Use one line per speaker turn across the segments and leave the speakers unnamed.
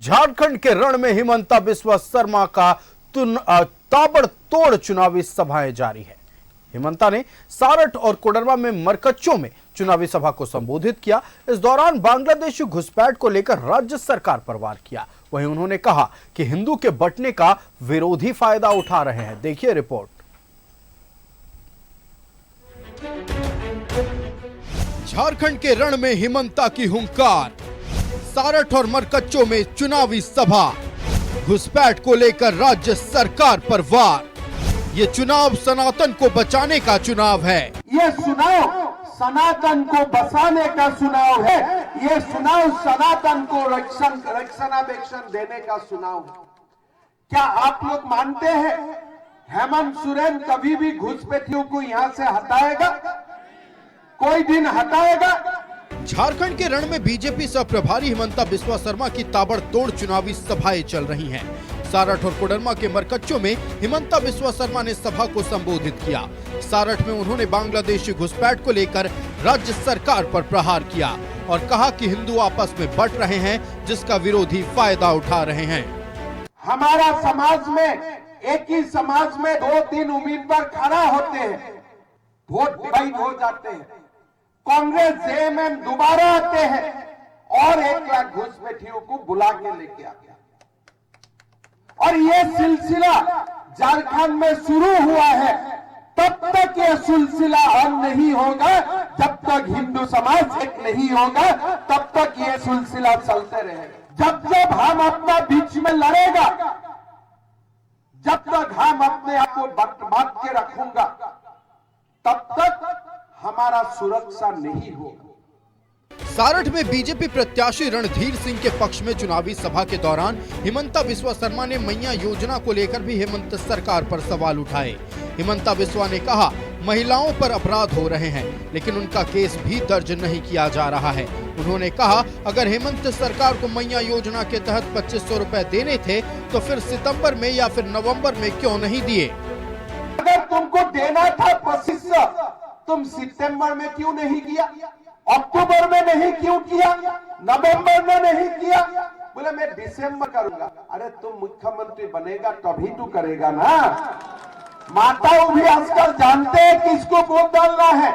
झारखंड के रण में हिमंता बिस्वा शर्मा का ताबड़तोड़ चुनावी सभाएं जारी है। हिमंता ने सारठ और कोडरमा में मरकच्चों में चुनावी सभा को संबोधित किया। इस दौरान बांग्लादेशी घुसपैठ को लेकर राज्य सरकार पर वार किया। वहीं उन्होंने कहा कि हिंदू के बंटने का विरोधी फायदा उठा रहे हैं। देखिए रिपोर्ट। झारखंड के रण में हिमंता की हुंकार, सारठ और मरकच्चों में चुनावी सभा, घुसपैठ को लेकर राज्य सरकार पर वार। ये चुनाव सनातन को बचाने का चुनाव है।
ये चुनाव सनातन को बचाने का चुनाव है। ये चुनाव सनातन को रक्षणाबेक्षण देने का चुनाव है। क्या आप लोग मानते हैं हेमंत सोरेन कभी भी घुसपैठियों को यहाँ से हटाएगा? कोई दिन हटाएगा?
झारखंड के रण में बीजेपी सह प्रभारी हिमंता बिस्वा शर्मा की ताबड़तोड़ चुनावी सभाएं चल रही हैं। सारठ और कोडरमा के मरकच्चों में हिमंता बिस्वा शर्मा ने सभा को संबोधित किया। सारठ में उन्होंने बांग्लादेशी घुसपैठ को लेकर राज्य सरकार पर प्रहार किया और कहा कि हिंदू आपस में बंट रहे हैं, जिसका विरोधी फायदा उठा रहे हैं।
हमारा समाज में एक ही समाज में 2-3 उम्मीदवार खड़ा होते हैं, वोट डिवाइड हो जाते हैं। कांग्रेस जेएमएम दोबारा आते हैं और 1 लाख घुसपैठियों को बुला के लेके आ गया। और ये सिलसिला झारखंड में शुरू हुआ है। तब तक ये सिलसिला बंद नहीं होगा जब तक हिंदू समाज एक नहीं होगा, तब तक ये सिलसिला चलते रहेगा। जब जब हम अपना बीच में लड़ेगा, जब तक हम अपने आप को बांध के रखूंगा, तब तक हमारा सुरक्षा नहीं होगा।
सारठ में बीजेपी प्रत्याशी रणधीर सिंह के पक्ष में चुनावी सभा के दौरान हिमंता बिस्वा शर्मा ने मैया योजना को लेकर भी हेमंत सरकार पर सवाल उठाए। हिमंता बिस्वा ने कहा, महिलाओं पर अपराध हो रहे हैं, लेकिन उनका केस भी दर्ज नहीं किया जा रहा है। उन्होंने कहा, अगर हेमंत सरकार को मैया योजना के तहत 2500 रुपए देने थे तो फिर सितंबर में या फिर नवंबर में क्यों नहीं दिए?
अगर तुमको देना था 2500, तुम सितंबर में क्यों नहीं किया? अक्टूबर में नहीं क्यों किया? नवंबर में नहीं किया? बोले मैं दिसंबर करूंगा। अरे तुम मुख्यमंत्री बनेगा तभी तो करेगा ना। माताओं भी आजकल जानते हैं किसको वोट डालना है।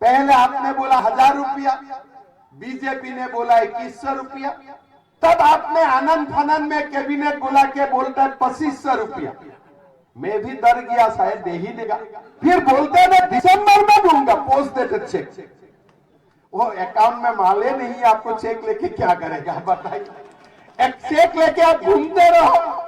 पहले आपने बोला 1000 रुपया, बीजेपी ने बोला 2100 रुपया, तब आपने आनंद फानंद में कैबिनेट बुला के बोलता है 2500 रुपया। मैं भी डर गया, शायद दे ही देगा। फिर बोलते हैं मैं दिसंबर में दूंगा, पोस्ट देते चेक। वो अकाउंट में माले नहीं, आपको चेक लेके क्या करेगा बताइए? एक चेक लेके आप घूमते रहो।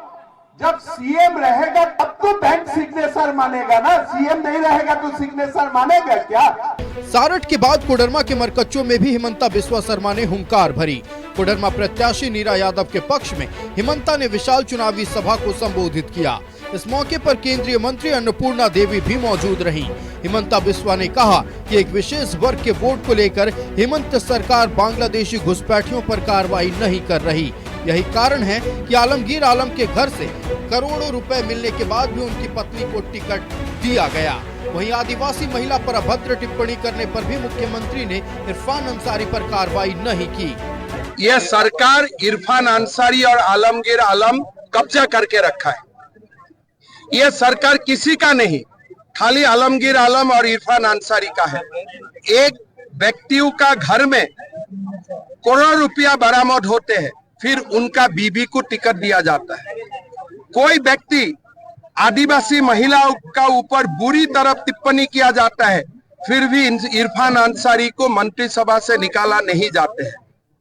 जब सीएम रहेगा तब तो बैंक सिग्नेचर मानेगा ना, सीएम नहीं रहेगा तो सिग्नेचर मानेगा क्या?
सारठ के बाद कोडरमा के मरकच्चों में भी हिमंता बिस्वा शर्मा ने हुंकार भरी। कोडरमा प्रत्याशी नीरा यादव के पक्ष में हिमंता ने विशाल चुनावी सभा को संबोधित किया। इस मौके पर केंद्रीय मंत्री अन्नपूर्णा देवी भी मौजूद रहीं। हिमंता बिस्वा ने कहा कि एक विशेष वर्ग के वोट को लेकर हेमंत सरकार बांग्लादेशी घुसपैठियों पर कार्रवाई नहीं कर रही। यही कारण है कि आलमगीर आलम के घर से करोड़ों रुपए मिलने के बाद भी उनकी पत्नी को टिकट दिया गया। वहीं आदिवासी महिला पर अभद्र टिप्पणी करने पर भी मुख्यमंत्री ने इरफान अंसारी पर कार्रवाई नहीं की।
यह सरकार इरफान अंसारी और आलमगीर आलम कब्जा करके रखा है। यह सरकार किसी का नहीं, खाली आलमगीर आलम और इरफान अंसारी का है। एक व्यक्तियों का घर में करोड़ रुपया बरामद होते हैं, फिर उनका बीबी को टिकट दिया जाता है। कोई व्यक्ति आदिवासी महिलाओं का ऊपर बुरी तरह टिप्पणी किया जाता है, फिर भी इरफान अंसारी को मंत्रिसभा से निकाला नहीं जाते हैं।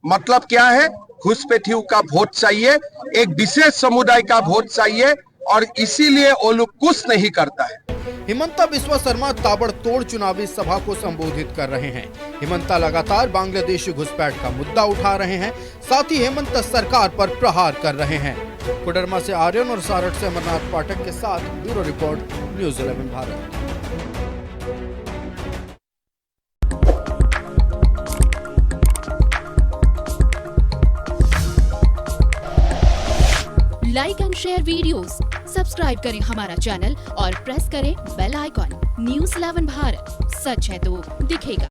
मतलब क्या है? घुसपैठियों का वोट चाहिए, एक विशेष समुदाय का वोट चाहिए, और इसीलिए वो लोग कुछ नहीं करता है।
हिमंता बिस्वा शर्मा ताबड़तोड़ चुनावी सभा को संबोधित कर रहे हैं। हिमंता लगातार बांग्लादेशी घुसपैठ का मुद्दा उठा रहे हैं, साथ ही हेमंत सरकार पर प्रहार कर रहे हैं। कोडरमा से आर्यन और सारठ से अमरनाथ पाठक के साथ bureau report, news 11 Bharat.
Like and share videos, subscribe करें हमारा चैनल और प्रेस करें बेल आइकॉन। न्यूज़ 11 भारत, सच है तो दिखेगा।